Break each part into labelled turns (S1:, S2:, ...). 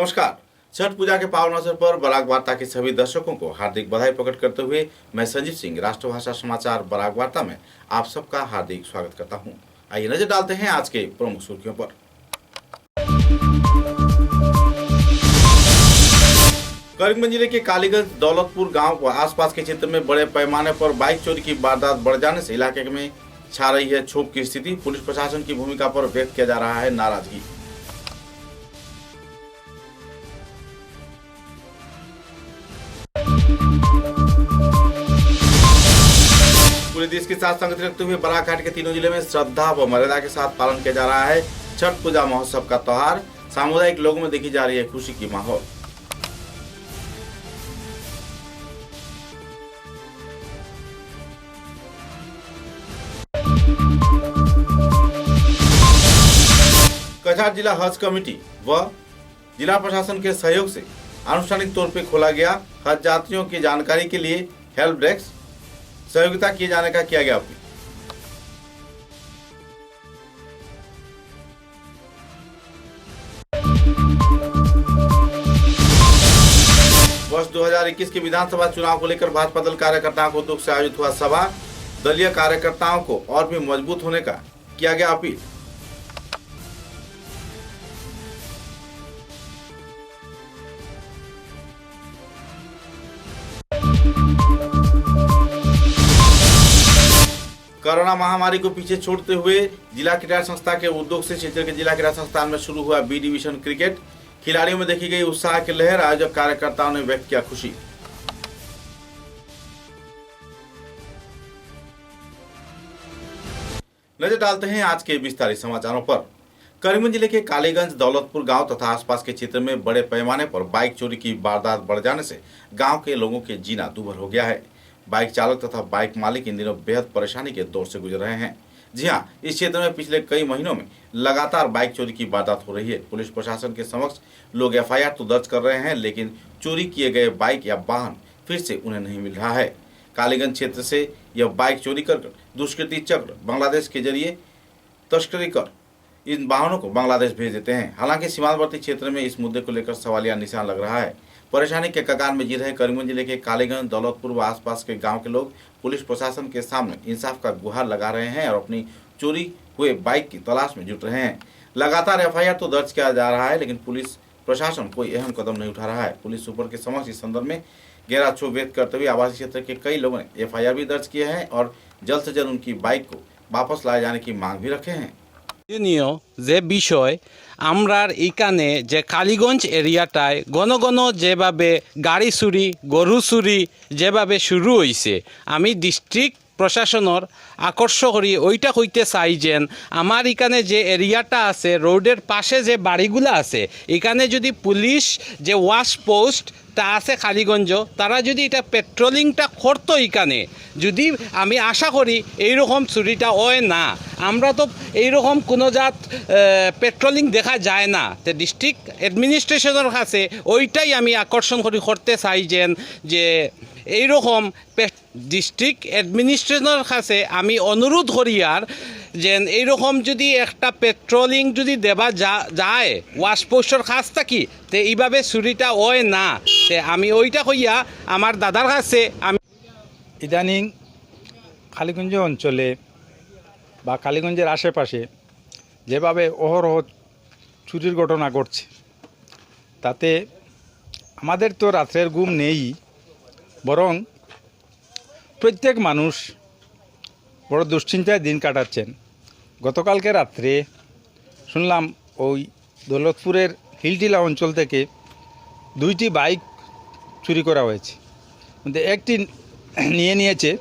S1: नमस्कार। छठ पूजा के पावन अवसर पर बराक वार्ता के सभी दर्शकों को हार्दिक बधाई प्रकट करते हुए मैं संजीव सिंह राष्ट्रभाषा समाचार बराक वार्ता में आप सबका हार्दिक स्वागत करता हूं। आइए नजर डालते हैं आज के प्रमुख सुर्खियों पर। करीमगंज जिले के कालीगंज दौलतपुर गांव व आसपास के क्षेत्र में बड़े पैमाने पर बाइक चोरी की वारदात बढ़ जाने से इलाके में छा रही है क्षोभ की स्थिति। पुलिस प्रशासन की भूमिका पर व्यक्त किया जा रहा है नाराजगी। पूरे देश के साथ संगति रखते हुए बराक के तीनों जिले में श्रद्धा व मर्यादा के साथ पालन किया जा रहा है छठ पूजा महोत्सव का त्योहार। सामुदायिक लोगों में देखी जा रही है खुशी की माहौल। कछार जिला हज कमेटी व जिला प्रशासन के सहयोग से आनुष्ठानिक तौर पर खोला गया हज यात्रियों की जानकारी के लिए हेल्प डेस्क। सहयोगिता किए जाने का किया गया अपील। वर्ष 2021 के विधानसभा चुनाव को लेकर भाजपा दल कार्यकर्ताओं को दुख से आयोजित हुआ सभा। दलीय कार्यकर्ताओं को और भी मजबूत होने का किया गया अपील। कोरोना महामारी को पीछे छोड़ते हुए जिला क्रीड़ा संस्था के उद्योग से क्षेत्र के जिला क्रीड़ा संस्थान में शुरू हुआ बी डिवीजन क्रिकेट। खिलाड़ियों में देखी गई उत्साह की लहर। आयोजक कार्यकर्ताओं ने व्यक्त किया खुशी। नजर डालते हैं आज के विस्तारित समाचारों पर। करीमगंज जिले के कालीगंज दौलतपुर गांव तथा आसपास के क्षेत्र में बड़े पैमाने पर बाइक चोरी की वारदात बढ़ जाने से गांव के लोगों के जीना दूभर हो गया है। बाइक चालक तथा बाइक मालिक इन दिनों बेहद परेशानी के दौर से गुजर रहे हैं। जी हां, इस क्षेत्र में पिछले कई महीनों में लगातार बाइक चोरी की वारदात हो रही है। पुलिस प्रशासन के समक्ष लोग एफआईआर तो दर्ज कर रहे हैं, लेकिन चोरी किए गए बाइक या वाहन फिर से उन्हें नहीं मिल रहा है। कालीगंज क्षेत्र से यह बाइक चोरी कर दुष्कृति चक्र बांग्लादेश के जरिए तस्करी कर इन वाहनों को बांग्लादेश भेज देते हैं। हालांकि सीमावर्ती क्षेत्र में इस मुद्दे को लेकर सवालिया निशान लग रहा है। परेशानी के कगार में जी रहे करीमगंज जिले के कालीगंज दौलतपुर व आसपास के गांव के लोग पुलिस प्रशासन के सामने इंसाफ का गुहार लगा रहे हैं और अपनी चोरी हुए बाइक की तलाश में जुट रहे हैं। लगातार एफआईआर तो दर्ज किया जा रहा है, लेकिन पुलिस प्रशासन कोई अहम कदम नहीं उठा रहा है। पुलिस सुपर के समक्ष इस संदर्भ में गहरा क्षोभ व्यक्त करते हुए आवासीय क्षेत्र के कई लोगों ने एफआईआर भी दर्ज किए हैं और जल्द से जल्द उनकी बाइक को वापस लाए जाने की मांग भी रखे हैं।
S2: যে বিষয় আমরার এইখানে যে কালীগঞ্জ এরিয়াটায় ঘন ঘন যেভাবে গাড়ি চুরি গরু চুরি যেভাবে শুরু হয়েছে আমি ডিস্ট্রিক্ট প্রশাসনের আকর্ষ করি ওইটা কইতে চাই যেন আমার এখানে যে এরিয়াটা আছে রোডের পাশে যে বাড়িগুলো আছে এখানে যদি পুলিশ যে ওয়াচ পোস্ট তা আছে কালীগঞ্জ তারা যদি এটা পেট্রোলিংটা করতো এখানে যদি আমি আশা করি এইরকম চুরিটা হয় না। আমরা তো এইরকম কোনো জাত পেট্রোলিং দেখা যায় না। তো ডিস্ট্রিক্ট অ্যাডমিনিস্ট্রেশনের কাছে ওইটাই আমি আকর্ষণ করি করতে চাই যেন যে এইরকম ডিস্ট্রিক্ট অ্যাডমিনিস্ট্রেশনের কাছে আমি অনুরোধ করি আর যেন এইরকম যদি একটা পেট্রোলিং যদি দেওয়া যায় ওয়াশ পোস্টর কাছ থাকি তো এইভাবে চুরিটা হয় না। তে আমি ওইটা কইয়া আমার দাদার কাছে আমি
S3: ইদানিং কালীগঞ্জ অঞ্চলে বা কালীগঞ্জের আশেপাশে যেভাবে অহরহ চুরির ঘটনা ঘটছে তাতে আমাদের তো রাত্রের ঘুম নেই, বরং প্রত্যেক মানুষ বড় দুশ্চিন্তায় দিন কাটাচ্ছেন। গতকালকে রাত্রে শুনলাম ওই দৌলতপুরের হিলটিলা অঞ্চল থেকে 2টি বাইক চুরি করা হয়েছে। কিন্তু একটি নিয়েছে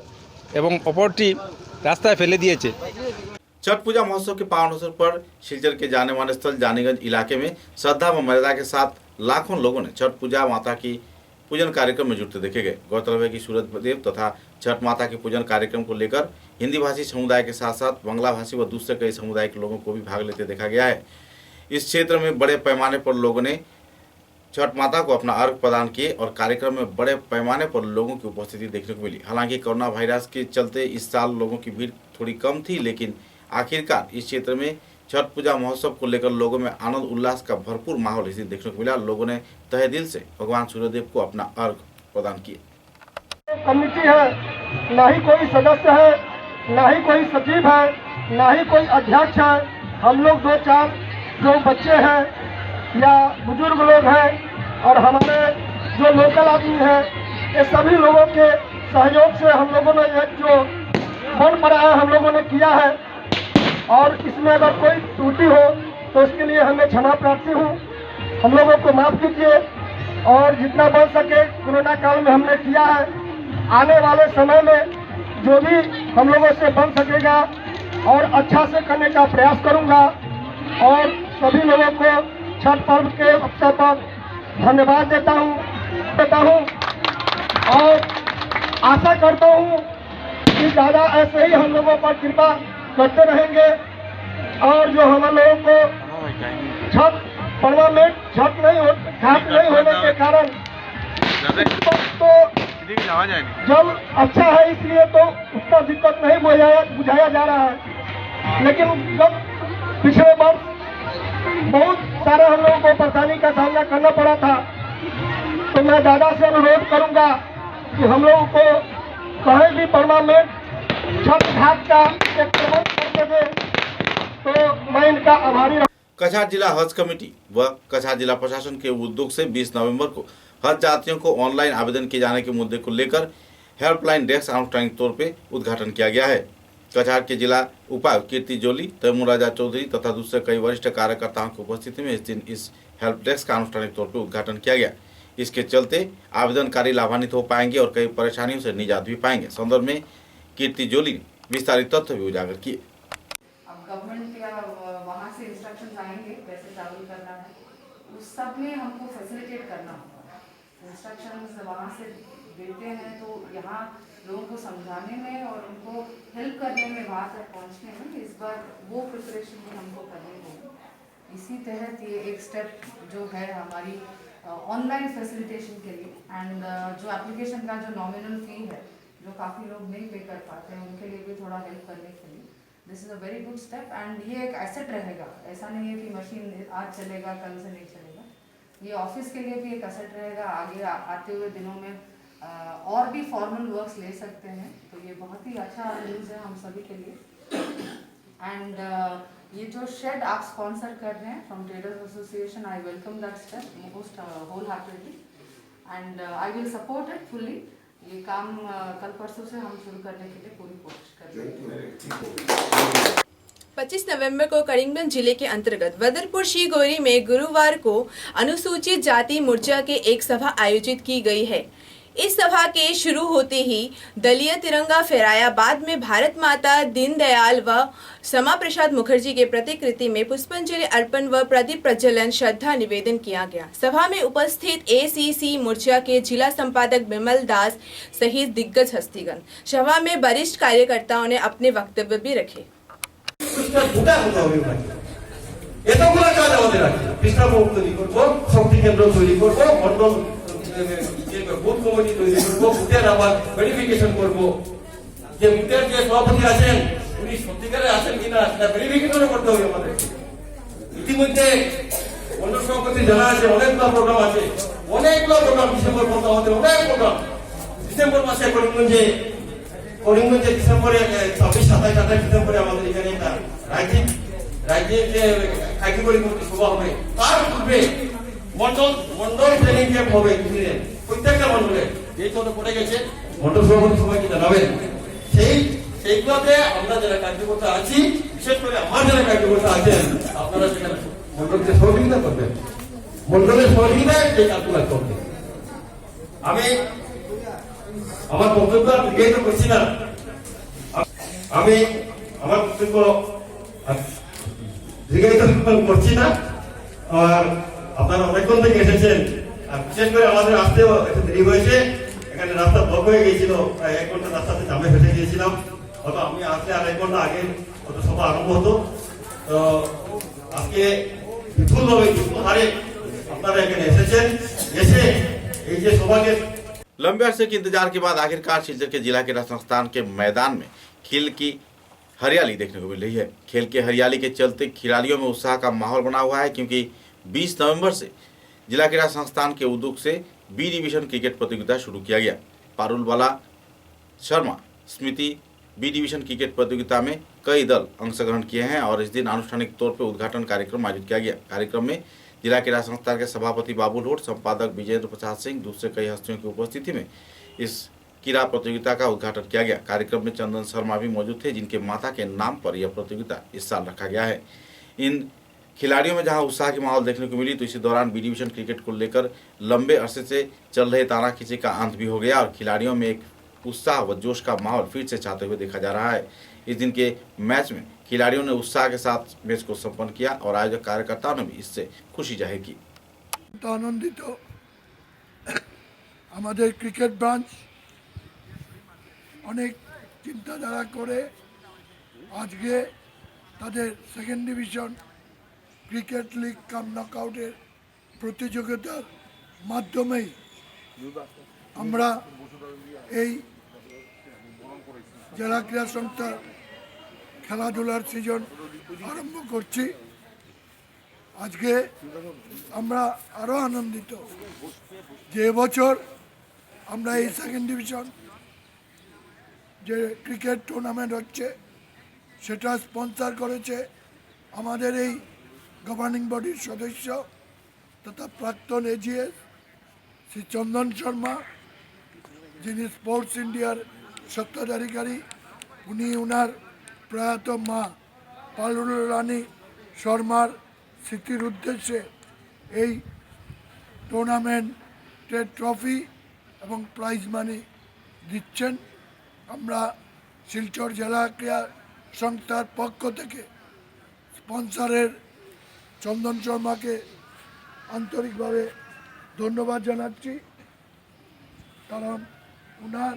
S3: এবং অপরটি রাস্তায় ফেলে দিয়েছে।
S1: छठ पूजा महोत्सव के पावन अवसर पर सिलचर के जाने माने स्थल जानीगंज इलाके में श्रद्धा व मर्यादा के साथ लाखों लोगों ने छठ पूजा माता की पूजन कार्यक्रम में जुटते देखे गए। गौरतलब है कि सूरज देव तथा छठ माता के पूजन कार्यक्रम को लेकर हिंदी भाषी समुदाय के साथ साथ बांग्ला भाषी व दूसरे कई समुदाय के लोगों को भी भाग लेते देखा गया है। इस क्षेत्र में बड़े पैमाने पर लोगों ने छठ माता को अपना अर्घ प्रदान किए और कार्यक्रम में बड़े पैमाने पर लोगों की उपस्थिति देखने को मिली। हालांकि कोरोना वायरस के चलते इस साल लोगों की भीड़ थोड़ी कम थी, लेकिन आखिरकार इस क्षेत्र में छठ पूजा महोत्सव को लेकर लोगों में आनंद उल्लास का भरपूर माहौल इसी देखने को मिला। लोगों ने तहे दिल से भगवान सूर्यदेव को अपना अर्घ प्रदान किया।
S4: कमेटी है, ना ही कोई सदस्य है, ना ही कोई सचिव है, ना ही कोई अध्यक्ष है। हम लोग 2-4 जो बच्चे हैं या बुजुर्ग लोग हैं और हमारे जो लोकल आदमी हैं, ये सभी लोगों के सहयोग से हम लोगों ने एक जो बन पड़ा है हम लोगों ने किया है। और इसमें अगर कोई त्रुटि हो तो उसके लिए हमें क्षमा प्रार्थी हूँ। हम लोगों को माफ़ कीजिए और जितना बन सके कोरोना काल में हमने किया है। आने वाले समय में जो भी हम लोगों से बन सकेगा और अच्छा से करने का प्रयास करूँगा। और सभी लोगों को छठ पर्व के अवसर पर धन्यवाद देता हूँ और आशा करता हूँ कि ज़्यादा ऐसे ही हम लोगों पर कृपा करते रहेंगे। और जो हम लोगों को छठ पर्व में घाट नहीं होने के कारण तो जल अच्छा है, इसलिए तो उतना दिक्कत नहीं बुझाया जा रहा है। लेकिन जब पिछले वर्ष बहुत सारे हम लोगों को परेशानी का सामना करना पड़ा था, तो मैं दादा से अनुरोध करूंगा कि हम लोगों को कहीं भी परमानेंट छठ घाट का एक प्रबंध करके दे, तो मैं इनका आभारी रहूंगा।
S1: कछार जिला हज कमेटी व कछार जिला प्रशासन के उद्योग से 20 नवंबर को हज यात्रियों को ऑनलाइन आवेदन किए जाने के मुद्दे को लेकर हेल्पलाइन डेस्क अनौपचारिक तौर पे उद्घाटन किया गया है। कछार के जिला उपायुक्त कीर्ति जोली, तैमूर राजा चौधरी तथा दूसरे कई वरिष्ठ कार्यकर्ताओं की उपस्थिति में इस दिन इस हेल्प डेस्क का अनुष्ठानिक तौर पर उद्घाटन किया गया। इसके चलते आवेदनकारी लाभान्वित हो पाएंगे और कई परेशानियों से निजात भी पाएंगे। संदर्भ में कीर्ति जोली ने विस्तारित तथ्य भी उजागर किए।
S5: अब गवर्नमेंट या वहाँ से इंस्ट्रक्शंस आएंगे कैसे ट्रैवल करना है, उस सब में हमको फैसिलिटेट करना होगा। इंस्ट्रक्शंस वहाँ से देते हैं तो यहाँ लोगों को समझाने में और उनको हेल्प करने में, वहाँ तक पहुँचने में इस बार वो प्रिपरेशन भी हमको करनी होगी। इसी तहत ये एक स्टेप जो है हमारी ऑनलाइन फैसिलिटेशन के लिए एंड जो एप्लीकेशन का जो नॉमिनल फ़ी है जो काफ़ी लोग नहीं पे कर पाते हैं, उनके लिए भी थोड़ा हेल्प करने के लिए this is a very good step. And ये एक एसेट रहेगा, ऐसा नहीं है कि मशीन आज चलेगा कल से नहीं चलेगा। ये ऑफिस के लिए भी एक एसेट रहेगा, आगे आते हुए दिनों में और भी फॉर्मल वर्क्स ले सकते हैं। तो ये बहुत ही अच्छा न्यूज़ है हम सभी के लिए। एंड ये जो शेड आप स्पॉन्सर कर रहे हैं from traders association, I welcome that step most wholeheartedly and I will support it fully. ये काम कल परसों से हम शुरू करने के लिए पूरी कोशिश करेंगे।
S6: 25 नवंबर को करीमगंज जिले के अंतर्गत वदरपुर शीगोरी में गुरुवार को अनुसूचित जाति मोर्चा के एक सभा आयोजित की गई है। इस सभा के शुरू होते ही दलीय तिरंगा फहराया। बाद में भारत माता दीनदयाल व श्यामा प्रसाद मुखर्जी के प्रतिकृति में पुष्पांजलि अर्पण व प्रदीप प्रज्वलन श्रद्धा निवेदन किया गया। सभा में उपस्थित एसीसी मोर्चा के जिला संपादक बिमल दास सहित दिग्गज हस्तीगण, सभा में वरिष्ठ कार्यकर्ताओं ने अपने वक्तव्य भी रखे।
S7: বুথ কমিটি তৈরি করবো, বুথের আবার ভেরিফিকেশন করবো, যে বুথের যে সভাপতি আছেন উনি সত্যিকারে আছেন কিনা সেটা ভেরিফিকেশন করতে হবে আমাদের। ইতিমধ্যে অন্য সভাপতি জানা আছে অনেকগুলো প্রোগ্রাম আছে, অনেকগুলো প্রোগ্রাম ডিসেম্বর পর্যন্ত আমাদের অনেক প্রোগ্রাম। ডিসেম্বর মাসে করিমগঞ্জে ডিসেম্বরে 26-27 ডিসেম্বরে আমাদের এখানে একটা রাজ্যের যে কার্যকরী কমিটি সভা হবে। তার পূর্বে মন্ডল ট্রেনিং ক্যাম্প হবে কিছুদিনের প্রত্যেকটা মন্ডলে, যেই তো পড়ে গেছে মন্ডল সভাপতি সবাইকে জানাবেন। সেইগুলোতে আমরা যারা কার্যকর্তা আছি, বিশেষ করে আমার যারা কার্যকর্তা আছেন, আপনারা সেখানে মন্ডলকে সহযোগিতা করবেন। মন্ডলের সহযোগিতায় এই কাজগুলো করবেন। আমি আমার বক্তব্য দীর্ঘায়িত করছি না, আমি আমার বক্তব্য দীর্ঘায়িত করছি না। আর আপনারা অনেকক্ষণ থেকে এসেছেন, আর বিশেষ করে আমাদের আসতেও একটু দেরি হয়েছে। এখানে রাস্তা ব্লক হয়ে গিয়েছিল, প্রায় 1 ঘন্টা রাস্তাতে জামে ফেসে গিয়েছিলাম। হয়তো আমি আসলে আর 1 ঘন্টা আগে হয়তো সভা আরম্ভ হতো। তো আজকে বিপুলভাবে বিপুল হারে আপনারা এখানে এসেছেন, এসে এই যে সভাকে
S1: लंबे अरसे के इंतजार के बाद आखिरकार शिलचर के जिला क्रीड़ा संस्थान के मैदान में खेल की हरियाली देखने को मिल रही है। खेल के हरियाली के चलते खिलाड़ियों में उत्साह का माहौल बना हुआ है, क्योंकि 20 नवंबर से जिला क्रीड़ा संस्थान के उद्योग से बी डिवीजन क्रिकेट प्रतियोगिता शुरू किया गया। पारुलवाला शर्मा स्मृति बी डिवीजन क्रिकेट प्रतियोगिता में कई दल अंशग्रहण किए हैं और इस दिन आनुष्ठानिक तौर पर उद्घाटन कार्यक्रम आयोजित किया गया। कार्यक्रम में जिला क्रीड़ा संस्थान के सभापति बाबू लोट, संपादक विजेंद्र प्रसाद सिंह, दूसरे कई हस्तियों की उपस्थिति में इस क्रीड़ा प्रतियोगिता का उद्घाटन किया गया। कार्यक्रम में चंदन शर्मा भी मौजूद थे, जिनके माता के नाम पर यह प्रतियोगिता इस साल रखा गया है। इन खिलाड़ियों में जहां उत्साह की माहौल देखने को मिली, तो इसी दौरान बी डिवीजन क्रिकेट को लेकर लंबे अरसे से चल रहे तानाखींची का अंत भी हो गया और खिलाड़ियों में एक उत्साह व जोश का माहौल फिर से छाते हुए देखा जा रहा है। इस दिन के मैच में खिलाड़ियों ने उत्साह के साथ मैच को संपन्न किया और आयोजक कार्यकर्ताओं ने भी इससे खुशी जाहिर की।
S8: आनंदित हमारे क्रिकेट ब्रांच अनेक चिंताधारा करे आज के ताদের सेकेंड डिविजन क्रिकेट लीग কাম নকআউটের প্রতিযোগিতার মাধ্যমেই আমরা এই জেলা ক্রীড়া সংস্থা খেলাধুলার সিজন আরম্ভ করছি। আজকে আমরা আরো আনন্দিত যে এবছর আমরা এই সেকেন্ড ডিভিশন যে ক্রিকেট টুর্নামেন্ট হচ্ছে সেটা স্পন্সর করেছে আমাদের এই গভর্নিং বডির সদস্য তথা প্রাক্তন এজিএস শ্রী চন্দন শর্মা, যিনি স্পোর্টস ইন্ডিয়ার সত্ত্বাধিকারী। উনি ওনার প্রয়াত মা পালুল রানী শর্মার স্মৃতির উদ্দেশ্যে এই টুর্নামেন্টের ট্রফি এবং প্রাইজ মানি দিচ্ছেন। আমরা শিলচর জেলা ক্রীড়া সংস্থার পক্ষ থেকে স্পন্সরের চন্দন শর্মাকে আন্তরিকভাবে ধন্যবাদ জানাচ্ছি, কারণ ওনার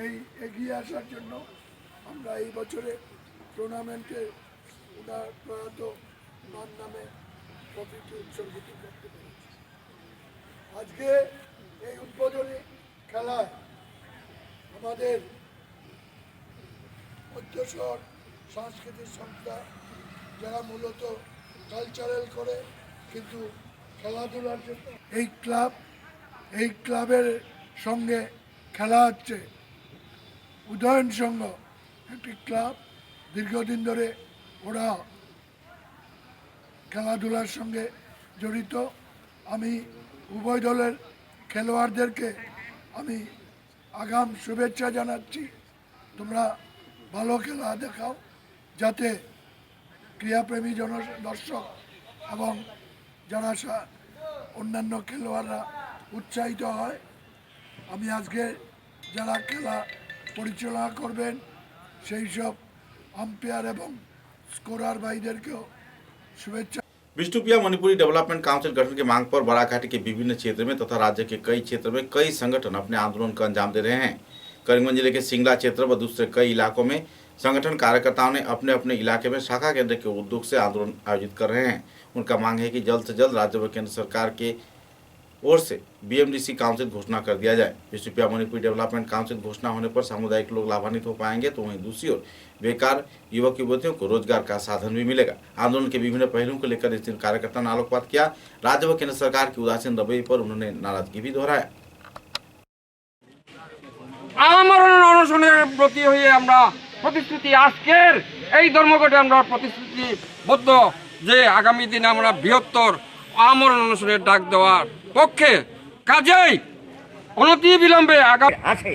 S8: এই এগিয়ে আসার জন্য আমরা এই বছরে টুর্নামেন্টে ওনার প্রয়াত মার নামে ট্রফিটি উৎসর্গিত করতে পেরেছি। আজকে এই উদ্বোধনী খেলায় আমাদের মধ্যশহর সাংস্কৃতিক সংস্থা, যারা মূলত কালচারাল করে কিন্তু খেলাধুলার জন্য এই ক্লাবের সঙ্গে খেলা হচ্ছে উদয়ন সংঘ, একটি ক্লাব দীর্ঘদিন ধরে ওরা খেলাধুলার সঙ্গে জড়িত। আমি উভয় দলের খেলোয়াড়দেরকে আমি আগাম শুভেচ্ছা জানাচ্ছি। তোমরা ভালো খেলা দেখাও, যাতে ক্রীড়াপ্রেমী দর্শক এবং যারা অন্যান্য খেলোয়াড়রা উৎসাহিত হয়। আমি আজকে যারা খেলা পরিচালনা করবেন সেই সব আম্পায়ার এবং স্কোরার ভাইদেরকেও शुभेच्छा।
S1: बिष्टुप्रिया मणिपुरी डेवलपमेंट काउंसिल गठन की मांग पर बराघाटी के विभिन्न क्षेत्र में तथा राज्य के कई क्षेत्र में कई संगठन अपने आंदोलन का अंजाम दे रहे हैं। करीमगंज जिले के सिंगला क्षेत्र व दूसरे कई इलाकों में संगठन कार्यकर्ताओं ने अपने अपने इलाके में शाखा केंद्र के उद्योग से आंदोलन आयोजित कर रहे हैं। उनका मांग है कि जल्द से जल्द राज्य व केंद्र सरकार के ओर से बीएमडीसी काउंसिल घोषणा कर दिया जाए। बिष्टुप्रिया मणिपुरी डेवलपमेंट काउंसिल घोषणा होने पर सामुदायिक लोग लाभान्वित हो पाएंगे, तो वहीं दूसरी ओर बेकार युवक युवतियों को रोजगार का साधन भी मिलेगा। आंदोलन के विभिन्न पहलुओं को लेकर इस दिन कार्यकर्ताओं ने आलोकपात किया। राज्य व केंद्र सरकार की उदासीन रवैये पर उन्होंने नाराजगी भी दोहराया।
S9: আমরণ অনশনের প্রতি হয়ে আমরা প্রতিশ্রুতি আজকের এই ধর্মঘটে আমরা প্রতিশ্রুতিবদ্ধ যে আগামী দিনে আমরা বৃহত্তর আমরণ অনশনের ডাক দেওয়ার পক্ষে। কাজেই অনতি বিলম্বে
S10: আছে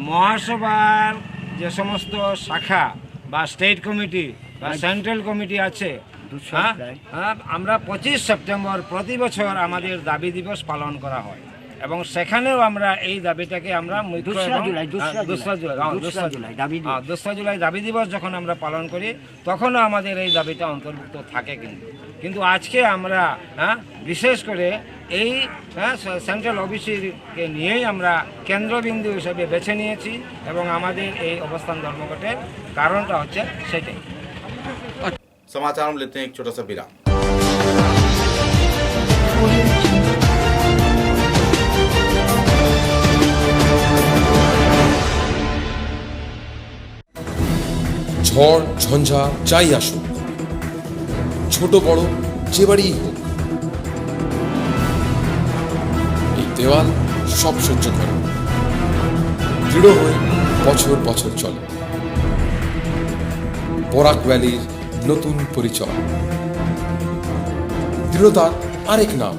S10: মহাসভার যে সমস্ত শাখা বা স্টেট কমিটি বা সেন্ট্রাল কমিটি আছে, আমরা 25 সেপ্টেম্বর প্রতি বছর আমাদের দাবি দিবস পালন করা হয় এবং সেখানেও আমরা এই দাবিটাকে আমরা 2 জুলাই দাবি দিবস যখন আমরা পালন করি তখনও আমাদের এই দাবিটা অন্তর্ভুক্ত থাকে। কিন্তু আজকে আমরা বিশেষ করে এই সেন্ট্রাল অফিসকে নিয়েই আমরা কেন্দ্রবিন্দু হিসেবে বেছে নিয়েছি এবং আমাদের এই অবস্থান ধর্মঘটের কারণটা হচ্ছে সেটাই।
S1: समाचार में लेते हैं एक छोटा सा विराम।
S11: ঝড় ঝঞ্ঝা যাই আসুক, ছোট বড় যে বাড়িই হোক, এই দেওয়াল সব সহ্য করে, দৃঢ় হয়ে বছর বছর চলে। বরাক ভ্যালির নতুন পরিচয়, দৃঢ়তার আরেক নাম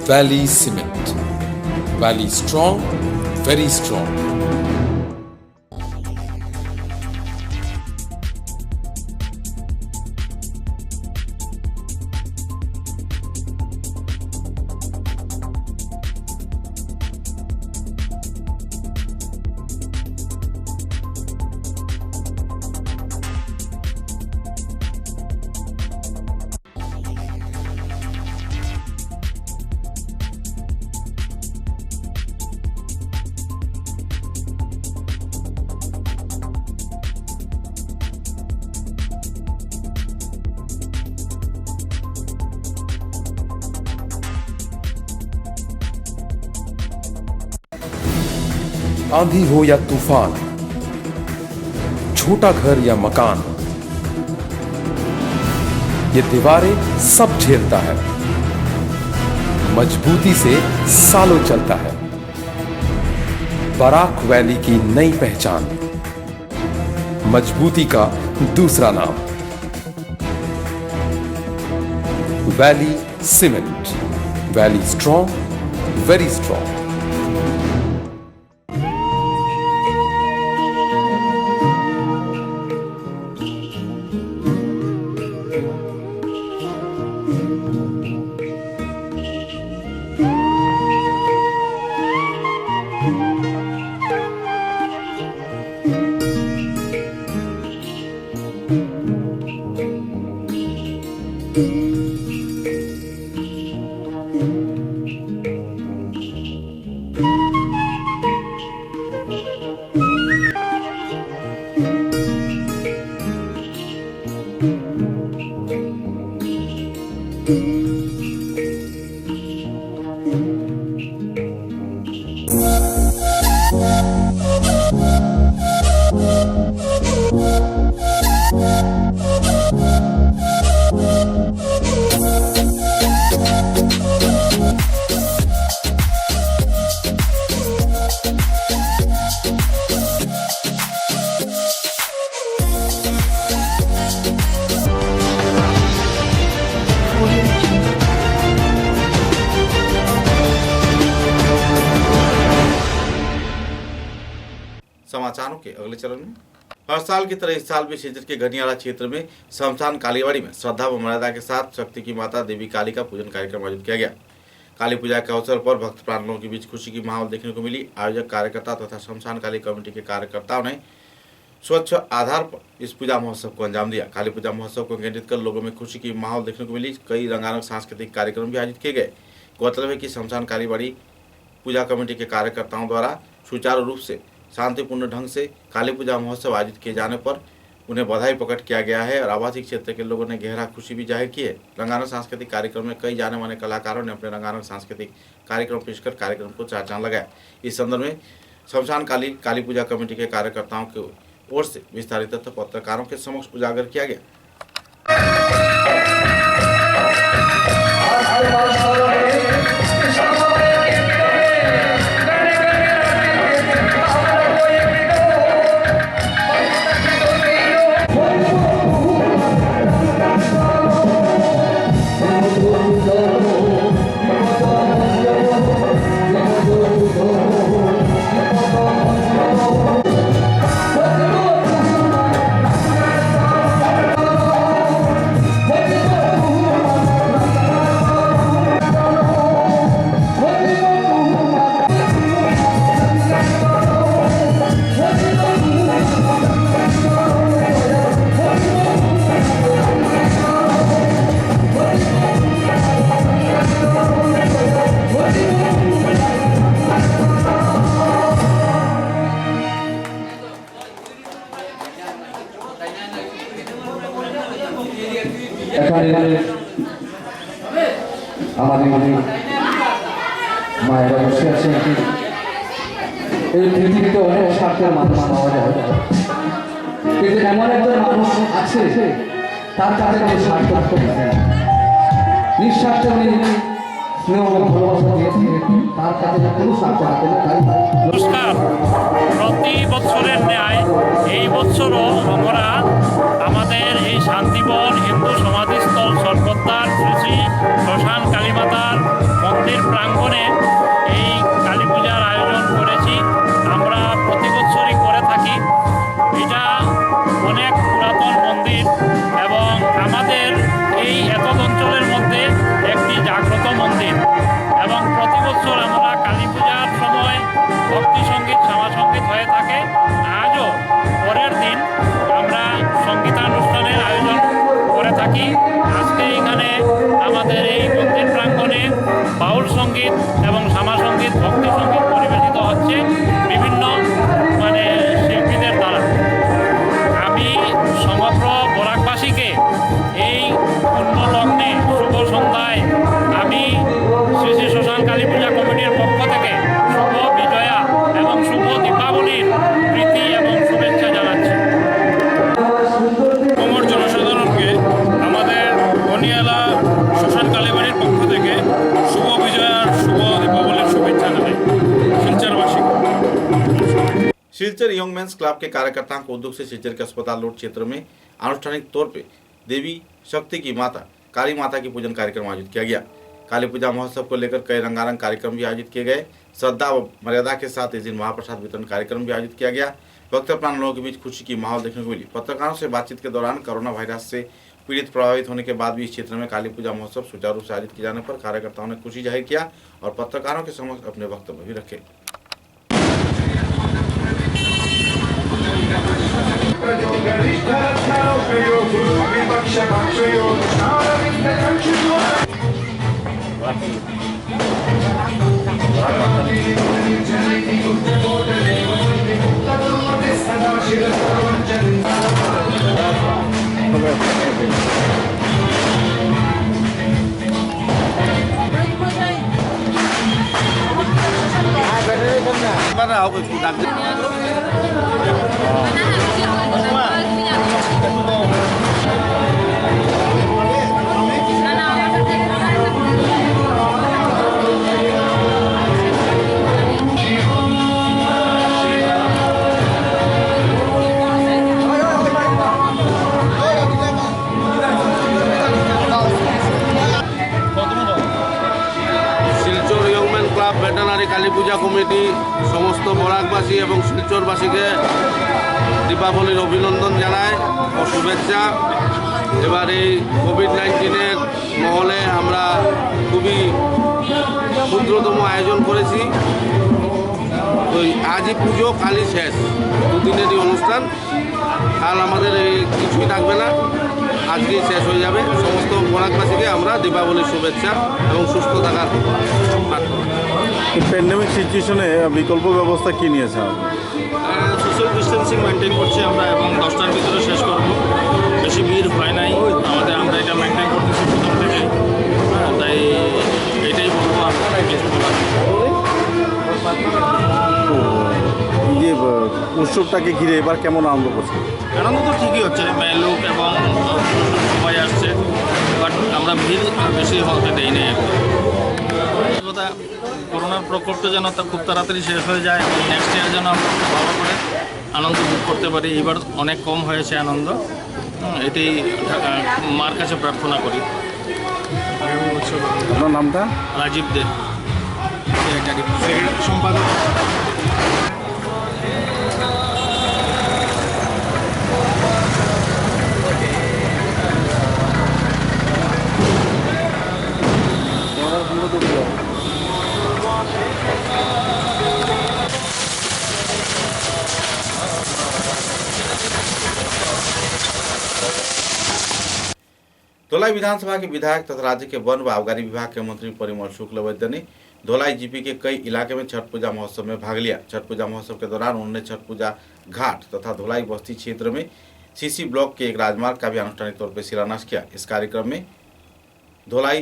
S11: valley cement. Valley strong, very strong. आंधी हो या तूफान, छोटा घर या मकान, ये दीवारें सब झेलता है, मजबूती से सालों चलता है। बराक वैली की नई पहचान, मजबूती का दूसरा नाम valley cement. Valley strong, very strong.
S1: समाचारों के अगले चरण में हर साल की तरह इस साल भी सीजर के घनियाला क्षेत्र में शमशान कालीवाड़ी में श्रद्धा व मर्यादा के साथ शक्ति की माता देवी काली का पूजन कार्यक्रम आयोजित किया गया। काली पूजा के अवसर पर भक्त प्रांगणों के बीच खुशी की माहौल देखने को मिली। आयोजक कार्यकर्ता तथा शमशान काली कमेटी के कार्यकर्ताओं ने स्वच्छ आधार पर इस पूजा महोत्सव को अंजाम दिया। काली पूजा महोत्सव को केंद्रित कर लोगों में खुशी की माहौल देखने को मिली। कई रंगारंग सांस्कृतिक कार्यक्रम भी आयोजित किए गए। गौरतलब है कि शमशान कालीवाड़ी पूजा कमेटी के कार्यकर्ताओं द्वारा सुचारू रूप से शांतिपूर्ण ढंग से काली पूजा महोत्सव आयोजित किए जाने पर उन्हें बधाई प्रकट किया गया है और आवासीय क्षेत्र के लोगों ने गहरा खुशी भी जाहिर की है। रंगारंग सांस्कृतिक कार्यक्रम में कई जाने माने कलाकारों ने अपने रंगारंग सांस्कृतिक कार्यक्रम पेश कर कार्यक्रम को चार चांद लगाया। इस संदर्भ में शमशान काली पूजा कमेटी के कार्यकर्ताओं की ओर से विस्तारित तथ्य पत्रकारों के समक्ष उजागर किया गया।
S12: আমাদের মায়েরা বসে আছেন, এই পৃথিবীতে অনেক স্বার্থের মানুষ পাওয়া যায়, কিন্তু এমন একজন মানুষ আছে তার কাছে কোনো স্বার্থ থাকে না, নিঃস্বার্থে উনি স্নেহ ভালোবাসা দিয়েছিলেন, তার কাছে কোনো স্বার্থ থাকে না। তাই
S13: নমস্কার। প্রতি বছরের ন্যায় এই বছরও আমরা আমাদের এই শান্তিবন হিন্দু সমাধিস্থল সর্বদার শ্রী শ্রী শ্মশান কালীমাতার মন্দির প্রাঙ্গণে এই কালী পূজার আয়োজন করেছি। আমরা প্রতি বছরই করে থাকি। এটা অনেক পুরাতন মন্দির এবং আমাদের এই এতদ অঞ্চলের মধ্যে একটি জাগ্রত মন্দির, এবং প্রতি বছর আমরা কালী পূজার সময় ভক্তি সঙ্গীত শ্যামা সঙ্গীত হয়ে থাকে। আজও পরের দিন আমরা সঙ্গীতানুষ্ঠানের আয়োজন করে থাকি। আজকে এখানে আমাদের এই মন্দির প্রাঙ্গণে বাউল সঙ্গীত এবং শ্যামা সঙ্গীত ভক্তি সঙ্গীত পরিবেশিত হচ্ছে বিভিন্ন শিল্পীদের দ্বারা। আমি সমগ্র বরাকবাসীকে এই পূর্ণ লগ্নে শুভ সন্ধ্যায় আমি শ্রী শ্রী শ্মশান কালী পূজা কমিটির পক্ষ থেকে শুভ বিজয়া এবং শুভ দীপাবলির প্রীতি এবং শুভেচ্ছা জানাচ্ছি। সমর জনসাধারণকে আমাদের বনিয়ালা শ্মশান কালীবাড়ির পক্ষ থেকে শুভ বিজয়ার শুভ দীপাবলির শুভেচ্ছা জানাই শিলচরবাসী।
S1: सिलचर यंग मेंस क्लब के कार्यकर्ताओं को उद्योग से सिलचर के अस्पताल रोड क्षेत्र में आनुष्ठानिक तौर पे देवी शक्ति की माता काली माता की पूजन कार्यक्रम आयोजित किया गया। काली पूजा महोत्सव को लेकर कई रंगारंग कार्यक्रम भी आयोजित किए गए। श्रद्धा व मर्यादा के साथ इस दिन महाप्रसाद वितरण कार्यक्रम भी आयोजित किया गया। वक्त प्राण लोगों के बीच खुशी की माहौल देखने को मिली। पत्रकारों से बातचीत के दौरान कोरोना वायरस से पीड़ित प्रभावित होने के बाद भी इस क्षेत्र में काली पूजा महोत्सव सुचारू रूप से आयोजित किए जाने पर कार्यकर्ताओं ने खुशी जाहिर किया और पत्रकारों के समक्ष अपने वक्तव्य भी रखे।
S14: ভেটেনারি কালী পূজা কমিটি সমস্ত বরাকবাসী এবং শিলচরবাসীকে দীপাবলির অভিনন্দন জানায় ও শুভেচ্ছা। এবার এই কোভিড-19-এর মহলে আমরা খুবই ক্ষুদ্রতম আয়োজন করেছি। তো আজই পুজো, কালই শেষ, দুদিনেরই অনুষ্ঠান। কাল আমাদের কিছুই থাকবে না, আজকেই শেষ হয়ে যাবে। সমস্ত বরাকবাসীকে আমরা দীপাবলির শুভেচ্ছা এবং সুস্থ থাকার প্রার্থনা।
S15: প্যান্ডেমিক সিচুয়েশনে বিকল্প ব্যবস্থা কী নিয়েছে?
S16: সোশ্যাল ডিস্টেন্সিং মেনটেন করছি আমরা এবং 10টার ভিতরে শেষ করব। বেশি ভিড় হয় নাই আমরা এটা মেনটেন করতেছি প্রথম থেকে। তাই এটাই বলবো, আমরা কিছু বলার।
S15: যে উৎসবটাকে ঘিরে এবার কেমন আনন্দ করছে?
S16: আনন্দ তো ঠিকই হচ্ছে, মেয়ে লোক এবং সবাই আসছে, বাট আমরা ভিড় বেশি হতে দেই না। কথা করোনার প্রকোপটা যেন খুব তাড়াতাড়ি শেষ হয়ে যায়, নেক্সট ইয়ার যেন আমরা ভালো করে আনন্দ ভোগ করতে পারি। এবার অনেক কম হয়েছে আনন্দ, এটাই মার কাছে প্রার্থনা করি।
S15: আপনার নামটা?
S16: রাজীব দে, সম্পাদক।
S1: धोलाई विधानसभा के विधायक तथा राज्य के वन व आबकारी विभाग के मंत्री परिमल शुक्लवैद्य ने धोलाई जीपी के कई इलाके में छठ पूजा महोत्सव में भाग लिया। छठ पूजा महोत्सव के दौरान उन्होंने छठ पूजा घाट तथा धोलाई बस्ती क्षेत्र में सीसी ब्लॉक के एक राजमार्ग का भी आनुष्ठानिक तौर पर शिलान्यास किया। इस कार्यक्रम में धोलाई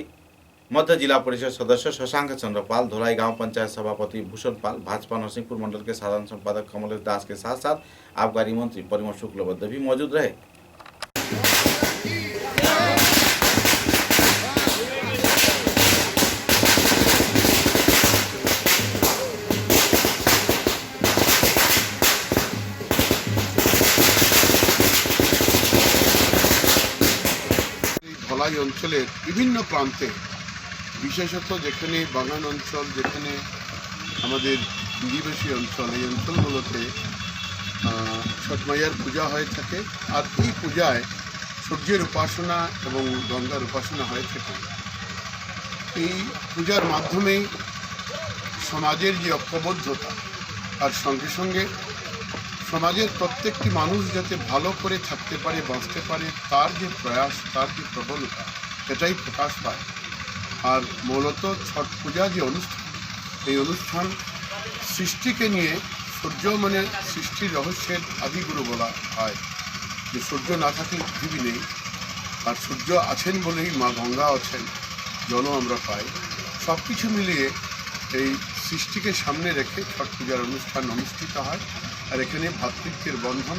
S1: मध्य जिला परिषद सदस्य शशांक चंद्र पाल, धोलाई गांव पंचायत सभापति भूषण पाल, भाजपा नरसिंहपुर मंडल के साधारण संपादक कमलेश दास के साथ साथ आबकारी मंत्री परिमल शुक्लबद्ध भी मौजूद रहे।
S17: ধলাই অঞ্চলের বিভিন্ন প্রান্তে, বিশেষত যেখানে বাগান অঞ্চল, যেখানে আমাদের হিন্দিভাষী অঞ্চল, এই অঞ্চলগুলোতে ছট মাইয়ার পূজা হয়ে থাকে। আর এই পূজায় সূর্যের উপাসনা এবং গঙ্গার উপাসনা হয়ে থাকে। এই পূজার মাধ্যমেই সমাজের যে ঐক্যবদ্ধতা, আর সঙ্গে সঙ্গে সমাজের প্রত্যেকটি মানুষ যাতে ভালো করে থাকতে পারে, বাঁচতে পারে, তার যে প্রয়াস, তার যে প্রবলতা, এটাই প্রকাশ পায়। আর মূলত ছট পূজা যে অনুষ্ঠান, এই অনুষ্ঠান সৃষ্টিকে নিয়ে, সূর্য মানে সৃষ্টির রহস্যের আদিগুরু বলা হয়, যে সূর্য না থাকলে পৃথিবী নেই, আর সূর্য আছেন বলেই মা গঙ্গা আছেন, জলও আমরা পাই। সব কিছু মিলিয়ে এই সৃষ্টিকে সামনে রেখে ছট পূজার অনুষ্ঠান অনুষ্ঠিত হয়। আর এখানে ভ্রাতৃত্বের বন্ধন,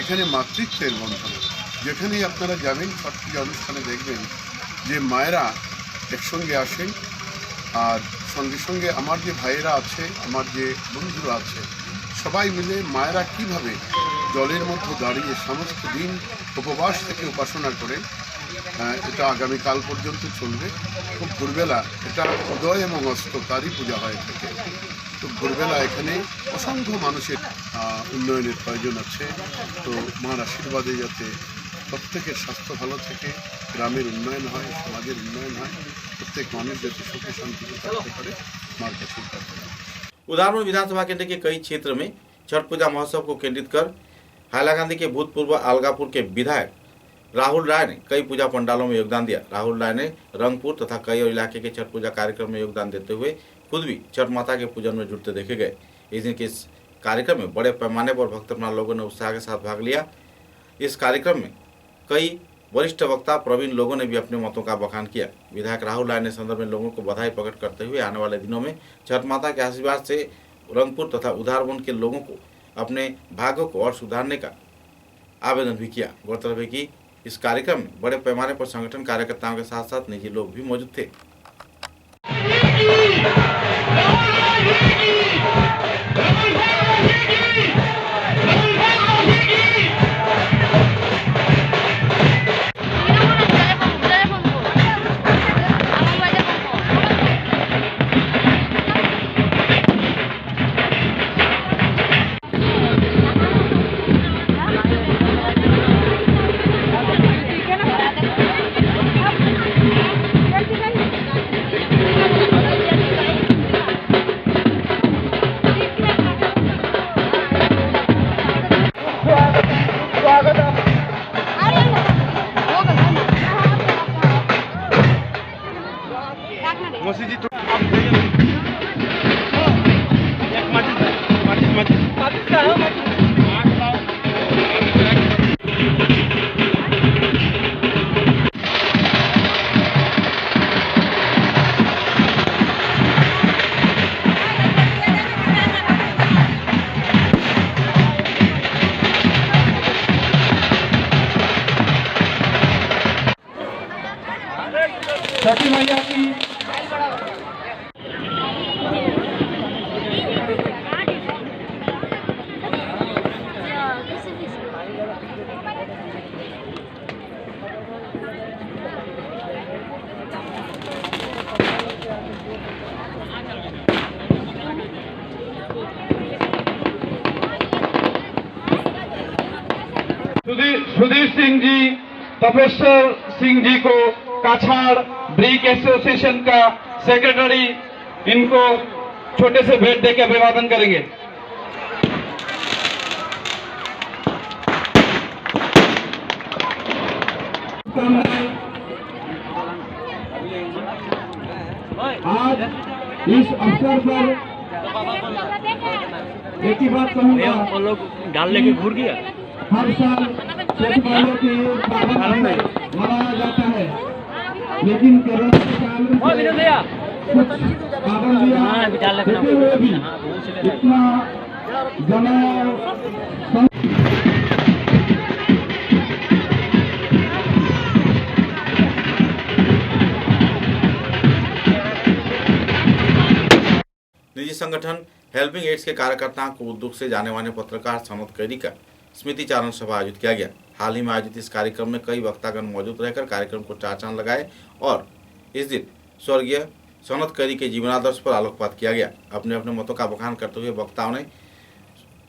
S17: এখানে মাতৃত্বের বন্ধন। যেখানেই আপনারা যাবেন ছট পূজা অনুষ্ঠানে দেখবেন যে মায়েরা একসঙ্গে আসেন, আর সঙ্গে সঙ্গে আমার যে ভাইয়েরা আছে, আমার যে বন্ধুরা আছে, সবাই মিলে মায়েরা কিভাবে জলের মধ্যে দাঁড়িয়ে সমস্ত দিন উপবাস থেকে উপাসনা করে, এটা আগামীকাল পর্যন্ত চলবে। খুব ভোরবেলা, এটা উদয় এবং অস্ত তারই পূজা হয়ে থাকে। তো ভোরবেলা এখানে অসংখ্য মানুষের উন্নয়নের প্রয়োজন আছে। তো মার আশীর্বাদে যাতে প্রত্যেকের স্বাস্থ্য ভালো থাকে, গ্রামের উন্নয়ন হয়, সমাজের উন্নয়ন হয়, प्रत्येक मानुष जैसे सुखे शांति करे मार का चिंता करें।
S1: उदाहरण विधानसभा केंद्र के कई क्षेत्र में छठ पूजा महोत्सव को केंद्रित कर हाइलाकांदी के भूतपूर्व अलगापुर के विधायक राहुल राय ने कई पूजा पंडालों में योगदान दिया। राहुल राय ने रंगपुर तथा कई और इलाके के छठ पूजा कार्यक्रम में योगदान देते हुए खुद भी छठ माता के पूजन में जुटते देखे गए। इस दिन के इस कार्यक्रम में बड़े पैमाने पर भक्तजन लोगों ने उत्साह के साथ भाग लिया। इस कार्यक्रम में कई वरिष्ठ वक्ता प्रवीण लोगों ने भी अपने मतों का बखान किया। विधायक राहुल राय ने संदर्भ में लोगों को बधाई प्रकट करते हुए आने वाले दिनों में छठ माता के आशीर्वाद से रंगपुर तथा उधारबंद के लोगों को अपने भाग्यों को और सुधारने का आवेदन भी किया। गौरतलब है कि इस कार्यक्रम में बड़े पैमाने पर संगठन कार्यकर्ताओं के साथ साथ निजी लोग भी मौजूद थे।
S4: छठी मैया की सुधीर सिंह जी, तपेश्वर सिंह जी को काछाड़ ब्रिक एसोसिएशन का सेक्रेटरी, इनको छोटे से भेंट देकर अभिवादन करेंगे। आज इस अवसर पर एक ही बात कहूँगा, वो लोग डाल लेके घूर गया। हर साल छठ माइयों की पावन में मनाया जाता है।
S12: लेकिन कोरोना के काल में पाबंदियां देते हुए भी इतना जन
S1: निजी संगठन हेल्पिंग एड्स के कार्यकर्ताओं को उद्योग से जाने माने पत्रकार सनत कैरी का स्मृति चारण सभा आयोजित किया गया। हाल ही में आयोजित इस कार्यक्रम में कई वक्तागण मौजूद रहकर कार्यक्रम को चार चांद लगाए और इस दिन स्वर्गीय सनत कैरी के जीवनादर्श पर आलोकपात किया गया। अपने अपने मतों का बखान करते हुए वक्ताओं ने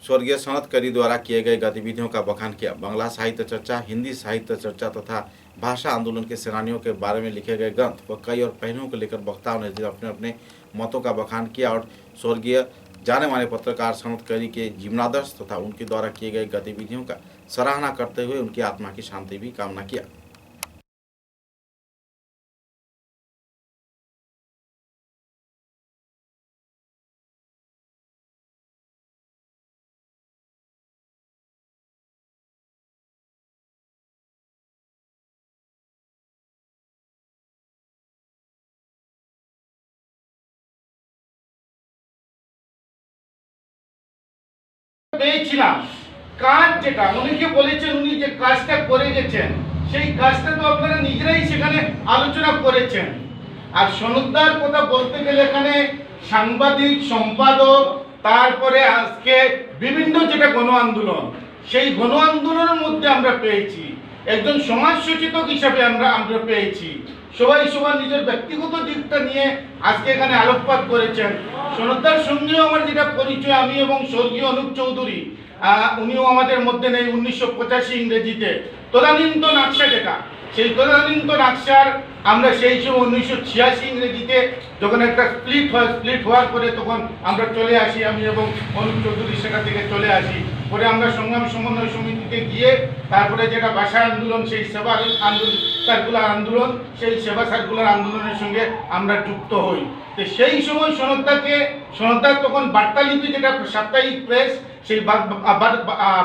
S1: स्वर्गीय सनत कैरी द्वारा किए गए गतिविधियों का बखान किया। बांग्ला साहित्य चर्चा, हिंदी साहित्य चर्चा तथा भाषा आंदोलन के सेनानियों के बारे में लिखे गए ग्रंथ व कई और पहलुओं को लेकर वक्ताओं ने अपने अपने मतों का बखान किया और स्वर्गीय जाने माने पत्रकार सनत कैरी के जीवनादर्श तथा उनके द्वारा किए गए गतिविधियों का सराहना करते हुए उनकी आत्मा की शांति भी कामना किया।
S18: পেয়েছিলাম কাজ যেটা উনিকে বলেছেন উনি যে কাজটা করে গেছেন সেই কাজটা তো আপনারা নিজেরাই সেখানে আলোচনা করেছেন। আর সনদদার কথা বলতে গেলে এখানে সাংবাদিক, সম্পাদক, তারপরে আজকে বিভিন্ন যেটা গণ আন্দোলন, সেই গণ আন্দোলনের মধ্যে আমরা পেয়েছি একজন সমাজ সচেতক হিসাবে আমরা পেয়েছি। সবাই সবার নিজের ব্যক্তিগত দিকটা নিয়ে আজকে এখানে আলোকপাত করেছেন। সনদদার সঙ্গেও আমার যেটা পরিচয়, আমি এবং স্বর্গীয় অনুপ চৌধুরী, উনিও আমাদের মধ্যে নেই 1985 ইংরেজিতে তদানীন্ত নকশা যেটা, সেই তদানীন্ত নকশার আমরা সেই সময় 1986 ইংরেজিতে যখন একটা স্প্লিট হওয়ার পরে তখন আমরা চলে আসি, আমি এবং অনুপ চৌধুরী সেখান থেকে চলে আসি। পরে আমরা সংগ্রাম সমন্বয় সমিতিতে গিয়ে তারপরে যেটা ভাষা আন্দোলন, সেই সেবা আন্দোলন, সার্কুলার আন্দোলন, সেই সেবা সার্কুলার আন্দোলনের সঙ্গে আমরা যুক্ত হই। তো সেই সময় সনদদার তখন বার্তালিপি যেটা সাপ্তাহিক প্রেস, সেই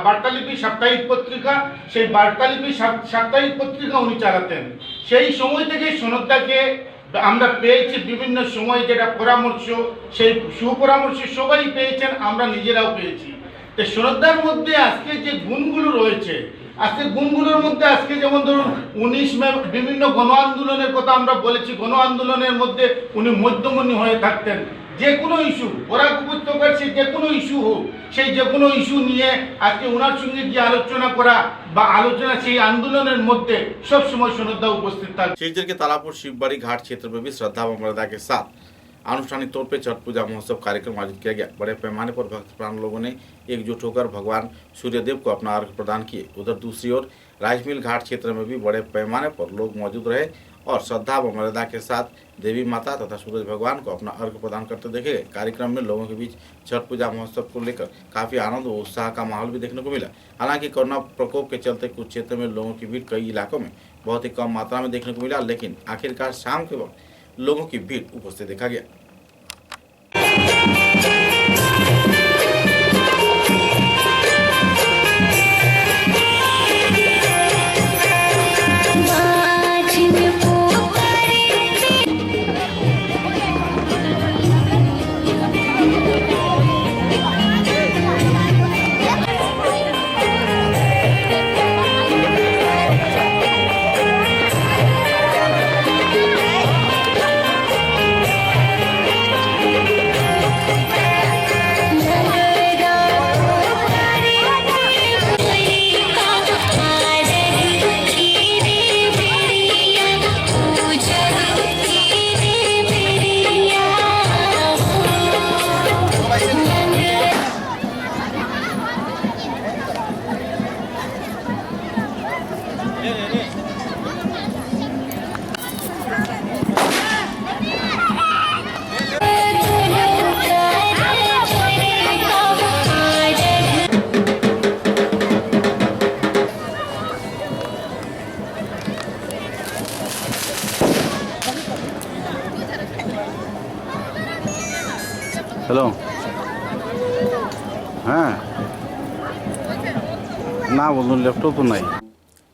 S18: বার্তালিপি সাপ্তাহিক পত্রিকা, সেই বার্তালিপি সাপ্তাহিক পত্রিকা উনি চালাতেন। সেই সময় থেকে সনদদাকে আমরা পেয়েছি বিভিন্ন সময় যেটা পরামর্শ, সেই সুপরামর্শ সবাই পেয়েছেন, আমরা নিজেরাও পেয়েছি। তো সনদদার মধ্যে আজকে যে গুণগুলো রয়েছে, আজকে গুণগুলোর মধ্যে আজকে যেমন ধরুন 19 মে বিভিন্ন গণ আন্দোলনের কথা আমরা বলেছি, গণ আন্দোলনের মধ্যে উনি মধ্যমণি হয়ে থাকতেন। যে কোনো ইস্যু, বরাক উপত্যকার সে যে কোনো ইস্যু হোক, সেই যে কোনো ইস্যু নিয়ে আজকে ওনার সঙ্গে গিয়ে আলোচনা করা বা আলোচনা, সেই আন্দোলনের মধ্যে সবসময় সনদদা उपस्थित था।
S1: शिवचर के तालापुर शिवबाड़ी घाट क्षेत्र में भी श्रद्धा व मर्यादा के साथ आनुष्ठानिक तौर पर छठ पूजा महोत्सव कार्यक्रम आयोजित किया गया। बड़े पैमाने पर भक्त प्राण लोगों ने एकजुट होकर भगवान सूर्यदेव को अपना अर्घ्य प्रदान किए। उधर दूसरी ओर राइस मिल घाट क्षेत्र में भी बड़े पैमाने पर लोग मौजूद रहे और श्रद्धा व मर्यादा के साथ देवी माता तथा सूरज भगवान को अपना अर्घ्य प्रदान करते देखे गए। कार्यक्रम में लोगों के बीच छठ पूजा महोत्सव को लेकर काफी आनंद व उत्साह का माहौल भी देखने को मिला। हालांकि कोरोना प्रकोप के चलते कुछ क्षेत्र में लोगों की भीड़ कई इलाकों में बहुत ही कम मात्रा में देखने को मिला, लेकिन आखिरकार शाम के वक्त लोगों की भीड़ उपस्थित देखा गया।
S15: হ্যালো, হ্যাঁ, না বলুন ল্যাপটপ তো নাই।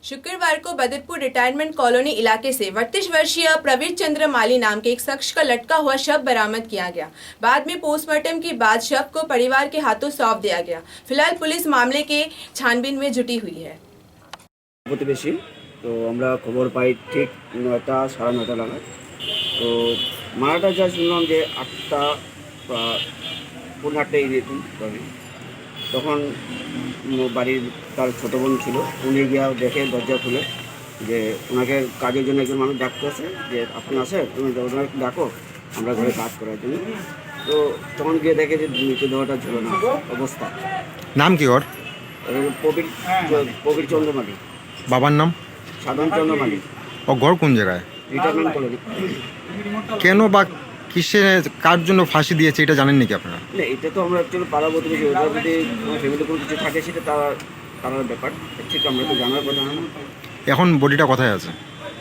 S6: शुक्रवार को बदरपुर रिटायरमेंट कॉलोनी इलाके से 32 वर्षीय प्रवीर चंद्र माली नाम के एक शख्स का लटका हुआ शव बरामद किया गया। बाद में पोस्टमार्टम के बाद शव को परिवार के हाथों सौंप दिया गया। फिलहाल पुलिस मामले के छानबीन में जुटी हुई है।
S19: প্রতিবেশী তো আমরা খবর পাই ঠিক 9টা সাড়ে 9টা নাগাদ। তো মারাটা যা শুনলাম যে 8টা বা 8:30 এরকম তবে তখন বাড়ির তার ছোটো বোন ছিল, উনি গিয়ে দেখে দরজা খুলে যে ওনাকে কাজের জন্য একজন মানুষ ডাকতে আছে যে আপনি আসে তুমি ওনাকে ডাকো আমরা ঘরে কাজ করার জন্য। তো তখন গিয়ে দেখে যে মৃতদেহটা ছিল না অবস্থা।
S15: নাম কি ওর?
S19: প্রবীর চন্দ্র মালিক।
S15: বাবার নাম?
S19: সাধন চন্দ্র মালিক।
S15: ও ঘর কোন জায়গায়?
S19: Retirement colony.
S15: কেন বা কিসে কার জন্য ফাঁসি দিয়েছে এটা জানেন নাকি আপনারা?
S19: না, এটা তো আমরা অ্যাকচুয়ালি পাড়া প্রতিবেশী, ওদের যদি কোনো ফ্যামিলি কোনো কিছু থাকে সেটা তার ব্যাপার, ঠিক আমরা তো জানার কথা না।
S15: এখন বডিটা কোথায় আছে?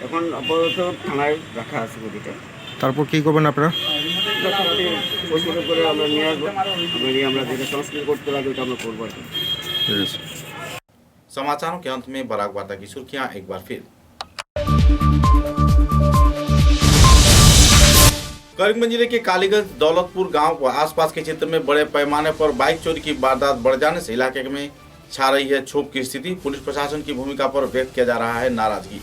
S19: এখন আপাতত থানায় রাখা আছে বডিটা।
S15: তারপর কী করবেন আপনারা?
S19: পরিষ্কার করে আমরা নিয়ে আসবো, আমরা যেটা সংস্কৃতি করতে লাগে ওটা আমরা করবো আর কি।
S1: समाचारों के अंत में बराक वार्ता की सुर्खियां एक बार फिर। करीमगंज जिले के कालीगंज दौलतपुर गांव व आसपास के क्षेत्र में बड़े पैमाने पर बाइक चोरी की वारदात बढ़ जाने से इलाके में छा रही है क्षोभ की स्थिति। पुलिस प्रशासन की भूमिका पर व्यक्त किया जा रहा है नाराजगी।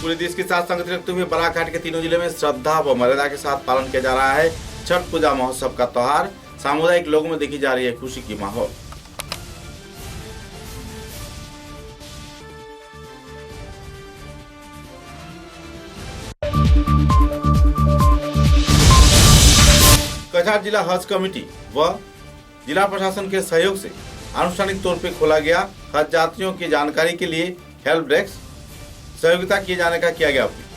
S1: पूरे देश के साथ संगति रखते हुए बालाघाट के तीनों जिले में श्रद्धा व मर्यादा के साथ पालन किया जा रहा है छठ पूजा महोत्सव का त्योहार। सामुदायिक लोगों में देखी जा रही है खुशी की माहौल। कछार जिला हज कमेटी व जिला प्रशासन के सहयोग से आनुष्ठानिक तौर पर खोला गया हज यात्रियों की जानकारी के लिए हेल्प डेस्क। सहयोगिता किए जाने का किया गया अपील।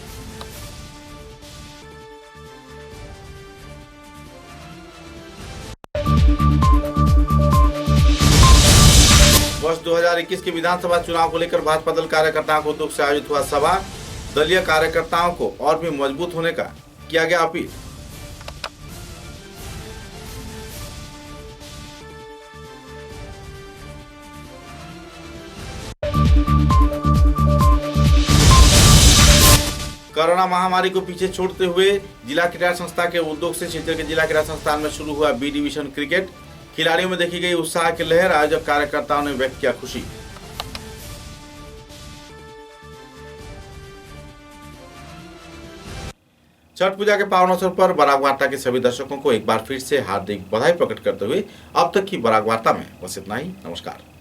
S1: वर्ष 2021 के विधानसभा चुनाव को लेकर भाजपा दल कार्यकर्ताओं को दुख से आयोजित हुआ सभा। दलीय कार्यकर्ताओं को और भी मजबूत होने का किया गया अपील। कोरोना महामारी को पीछे छोड़ते हुए जिला क्रीड़ा संस्था के उद्योग से क्षेत्र के जिला क्रीड़ा संस्थान में शुरू हुआ बी डिवीजन क्रिकेट। खिलाड़ियों में देखी गई उत्साह की लहर। आयोजक कार्यकर्ताओं ने व्यक्त किया खुशी। छठ पूजा के पावन अवसर पर बराक वार्ता के सभी दर्शकों को एक बार फिर से हार्दिक बधाई प्रकट करते हुए अब तक की बराक वार्ता में बस इतना ही। नमस्कार।